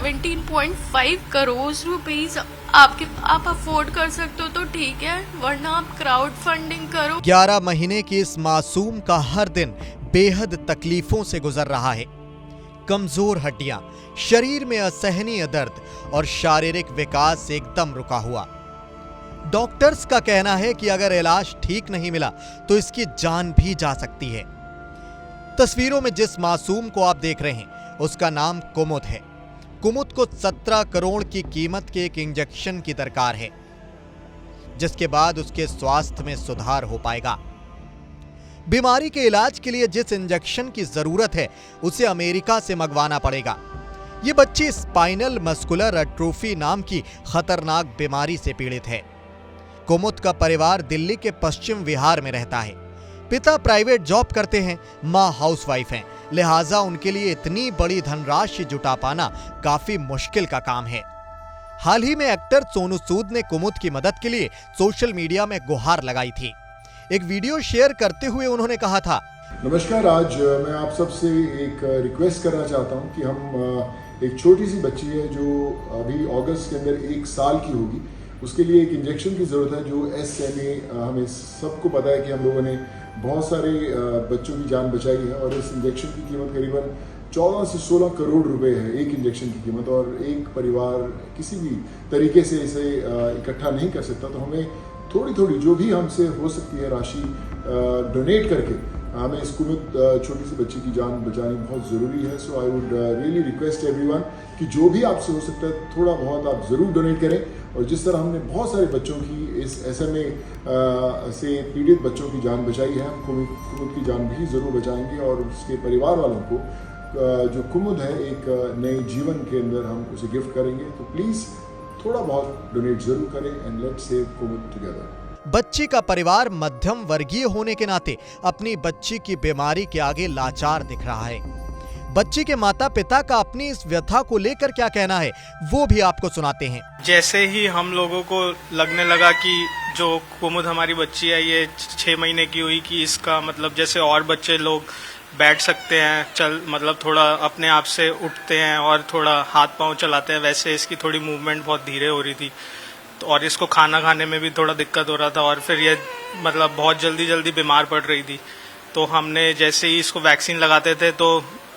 17.5 crore rupees आप afford कर सकते हो तो ठीक है, वरना आप क्राउड फंडिंग करो। 11 महीने की इस मासूम का हर दिन बेहद तकलीफों से गुजर रहा है। कमजोर हड्डियां, शरीर में असहनीय दर्द और शारीरिक विकास एकदम रुका हुआ। डॉक्टर्स का कहना है कि अगर इलाज ठीक नहीं मिला तो इसकी जान भी जा सकती है। तस्वीरों में जिस मासूम को आप देख रहे हैं उसका नाम कुमुद है। कुमुद को 17 करोड़ की कीमत के एक इंजेक्शन की दरकार है, जिसके बाद उसके स्वास्थ्य में सुधार हो पाएगा। बीमारी के इलाज के लिए जिस इंजेक्शन की जरूरत है उसे अमेरिका से मंगवाना पड़ेगा। ये बच्ची स्पाइनल मस्कुलर एट्रोफी नाम की खतरनाक बीमारी से पीड़ित है। कुमुद का परिवार दिल्ली के पश्चिम विहार में रहता है। पिता प्राइवेट जॉब करते हैं, मां हाउसवाइफ हैं, लिहाजा उनके लिए इतनी बड़ी धनराशि जुटा पाना काफी मुश्किल का काम है। हाल ही में एक्टर सोनू सूद ने कुमुद की मदद के लिए सोशल मीडिया में गुहार लगाई थी। एक वीडियो शेयर करते हुए उन्होंने कहा था, नमस्कार, आज मैं आप सबसे एक रिक्वेस्ट करना चाहता हूं कि हम एक छोटी सी बच्ची है जो अभी अगस्त के अंदर 1 साल की होगी, उसके लिए एक इंजेक्शन की ज़रूरत है जो SMA। हमें सबको पता है कि हम लोगों ने बहुत सारे बच्चों की जान बचाई है और इस इंजेक्शन की कीमत करीबन 14 से 16 करोड़ रुपए है, एक इंजेक्शन की कीमत। और एक परिवार किसी भी तरीके से इसे इकट्ठा नहीं कर सकता, तो हमें थोड़ी थोड़ी जो भी हमसे हो सकती है राशि डोनेट करके हमें इस कुमुद छोटी सी बच्ची की जान बचानी बहुत ज़रूरी है। So I would really request everyone कि जो भी आपसे हो सकता है थोड़ा बहुत आप ज़रूर डोनेट करें। और जिस तरह हमने बहुत सारे बच्चों की इस SMA से पीड़ित बच्चों की जान बचाई है, हम कुमुद की जान भी ज़रूर बचाएंगे और उसके परिवार वालों को जो कुमुद है एक नए जीवन के अंदर हम उसे गिफ्ट करेंगे। तो प्लीज़ थोड़ा बहुत डोनेट जरूर करें and let's save Kumud together. बच्ची का परिवार मध्यम वर्गीय होने के नाते अपनी बच्ची की बीमारी के आगे लाचार दिख रहा है। बच्ची के माता पिता का अपनी इस व्यथा को लेकर क्या कहना है वो भी आपको सुनाते हैं। जैसे ही हम लोगों को लगने लगा कि जो कुमुद हमारी बच्ची है ये 6 महीने की हुई, कि इसका मतलब जैसे और बच्चे लोग बैठ सकते हैं, मतलब थोड़ा अपने आप से उठते हैं और थोड़ा हाथ पांव चलाते हैं, वैसे इसकी थोड़ी मूवमेंट बहुत धीरे हो रही थी। तो और इसको खाना खाने में भी थोड़ा दिक्कत हो रहा था और फिर ये मतलब बहुत जल्दी बीमार पड़ रही थी। तो हमने जैसे ही इसको वैक्सीन लगाते थे तो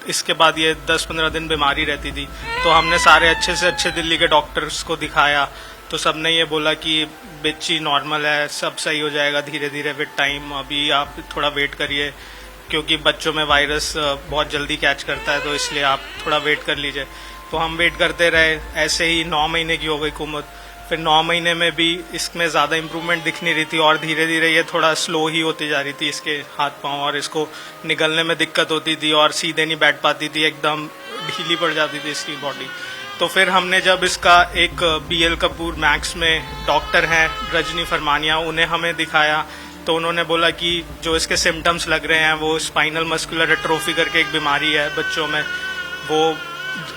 इसके बाद ये 10-15 दिन बीमारी रहती थी। तो हमने सारे अच्छे से अच्छे दिल्ली के डॉक्टर्स को दिखाया, तो सबने ये बोला कि बच्ची नॉर्मल है, सब सही हो जाएगा धीरे धीरे विद टाइम, अभी आप थोड़ा वेट करिए क्योंकि बच्चों में वायरस बहुत जल्दी कैच करता है, तो इसलिए आप थोड़ा वेट कर लीजिए। तो हम वेट करते रहे। ऐसे ही 9 महीने की हो गई कुमुद। फिर 9 महीने में भी इसमें ज़्यादा इम्प्रूवमेंट दिख नहीं रही थी और धीरे धीरे ये थोड़ा स्लो ही होती जा रही थी, इसके हाथ पांव, और इसको निगलने में दिक्कत होती थी और सीधे नहीं बैठ पाती थी, एकदम ढीली पड़ जाती थी इसकी बॉडी। तो फिर हमने जब इसका एक BL कपूर मैक्स में डॉक्टर हैं रजनी फरमानिया, उन्हें हमें दिखाया, तो उन्होंने बोला कि जो इसके सिम्टम्स लग रहे हैं वो स्पाइनल मस्कुलर एट्रोफी करके एक बीमारी है बच्चों में, वो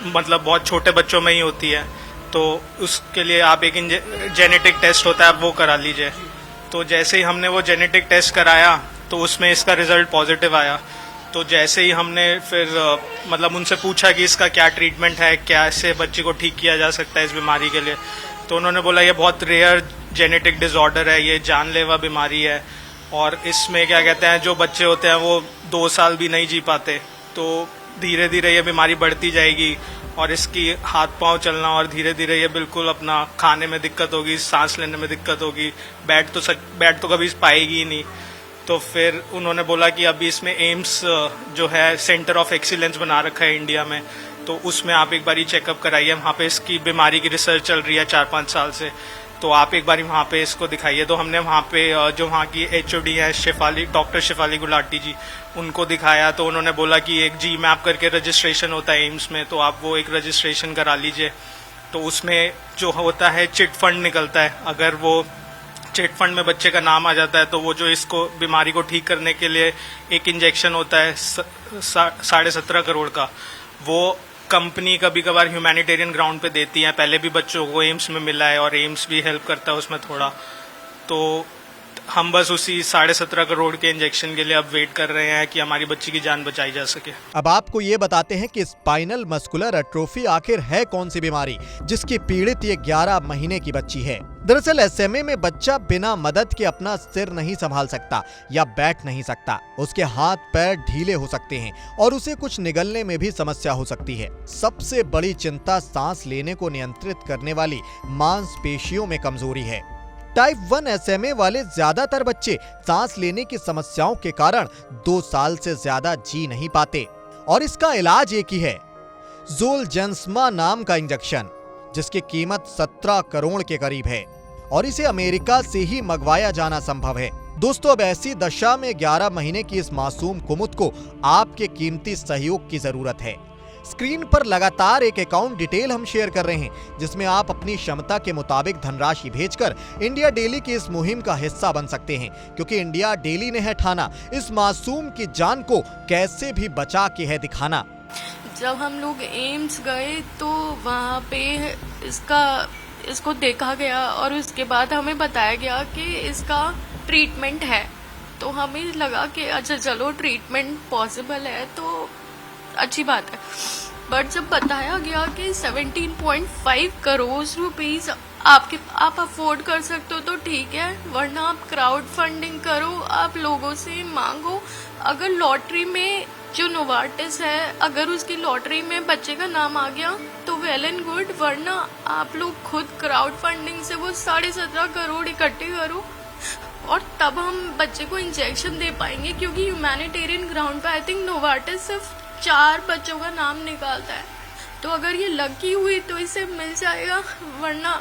मतलब बहुत छोटे बच्चों में ही होती है। तो उसके लिए आप एक जेनेटिक टेस्ट होता है, आप वो करा लीजिए। तो जैसे ही हमने वो जेनेटिक टेस्ट कराया तो उसमें इसका रिजल्ट पॉजिटिव आया। तो जैसे ही हमने फिर मतलब उनसे पूछा कि इसका क्या ट्रीटमेंट है, क्या इससे बच्चे को ठीक किया जा सकता है इस बीमारी के लिए, तो उन्होंने बोला ये बहुत रेयर जेनेटिक डिसऑर्डर है, ये जानलेवा बीमारी है और इसमें क्या कहते हैं जो बच्चे होते हैं वो 2 साल भी नहीं जी पाते। तो धीरे धीरे ये बीमारी बढ़ती जाएगी और इसकी हाथ पांव चलना और धीरे धीरे ये बिल्कुल अपना खाने में दिक्कत होगी, सांस लेने में दिक्कत होगी, बैठ तो कभी पाएगी ही नहीं। तो फिर उन्होंने बोला कि अभी इसमें एम्स जो है सेंटर ऑफ एक्सीलेंस बना रखा है इंडिया में, तो उसमें आप एक बारी चेकअप कराइए। वहाँ पे इसकी बीमारी की रिसर्च चल रही है 4-5 साल से, तो आप एक बारी वहाँ पे इसको दिखाइए। तो हमने वहाँ पे जो वहाँ की HOD है डॉक्टर शेफाली गुलाटी जी, उनको दिखाया। तो उन्होंने बोला कि एक GMAP करके रजिस्ट्रेशन होता है एम्स में, तो आप वो एक रजिस्ट्रेशन करा लीजिए। तो उसमें जो होता है चिट फंड निकलता है, अगर वो चिट फंड में बच्चे का नाम आ जाता है तो वो जो इसको बीमारी को ठीक करने के लिए एक इंजेक्शन होता है 17.5 करोड़ का, वो कंपनी कभी कभार ह्यूमैनिटेरियन ग्राउंड पे देती है। पहले भी बच्चों को एम्स में मिला है और एम्स भी हेल्प करता है उसमें थोड़ा। तो हम बस उसी 17.5 करोड़ के इंजेक्शन के लिए अब वेट कर रहे हैं कि हमारी बच्ची की जान बचाई जा सके। अब आपको ये बताते हैं कि स्पाइनल मस्कुलर एट्रोफी आखिर है कौन सी बीमारी जिसकी पीड़ित ये 11 महीने की बच्ची है। दरअसल SMA में बच्चा बिना मदद के अपना सिर नहीं संभाल सकता या बैठ नहीं सकता। उसके हाथ पैर ढीले हो सकते हैं और उसे कुछ निगलने में भी समस्या हो सकती है। सबसे बड़ी चिंता सांस लेने को नियंत्रित करने वाली मांसपेशियों में कमजोरी है। टाइप 1 SMA वाले ज्यादातर बच्चे सांस लेने की समस्याओं के कारण 2 साल से ज्यादा जी नहीं पाते और इसका इलाज एक ही है, ज़ोलजेंस्मा नाम का इंजेक्शन, जिसकी कीमत 17 करोड़ के करीब है और इसे अमेरिका से ही मंगवाया जाना संभव है। दोस्तों, अब ऐसी दशा में 11 महीने की इस मासूम कुमुद को आपके कीमती सहयोग की जरूरत है। स्क्रीन पर लगातार एक अकाउंट डिटेल हम शेयर कर रहे हैं जिसमें आप अपनी क्षमता के मुताबिक धनराशि भेजकर इंडिया डेली की इस मुहिम का हिस्सा बन सकते हैं, क्योंकि इंडिया डेली ने है ठाना इस मासूम की जान को कैसे भी बचा के है दिखाना। जब हम लोग एम्स गए तो वहाँ पे इसको देखा गया और उसके बाद हमें बताया गया कि इसका ट्रीटमेंट है। तो हमें लगा कि अच्छा चलो ट्रीटमेंट पॉसिबल है तो अच्छी बात है। बट जब बताया गया कि 17.5 करोड़ रुपीस आप अफोर्ड कर सकते हो तो ठीक है, वरना आप क्राउड फंडिंग करो, आप लोगों से मांगो। अगर लॉटरी में जो नोवार्टिस है, अगर उसकी लॉटरी में बच्चे का नाम आ गया तो वेल एंड गुड, वरना आप लोग खुद क्राउड फंडिंग से वो 17.5 करोड़ इकट्ठे करो और तब हम बच्चे को इंजेक्शन दे पाएंगे। क्योंकि ह्यूमैनिटेरियन ग्राउंड पे आई थिंक नोवार्टिस सिर्फ 4 बच्चों का नाम निकालता है। तो अगर ये लकी हुई तो इसे मिल जाएगा, वरना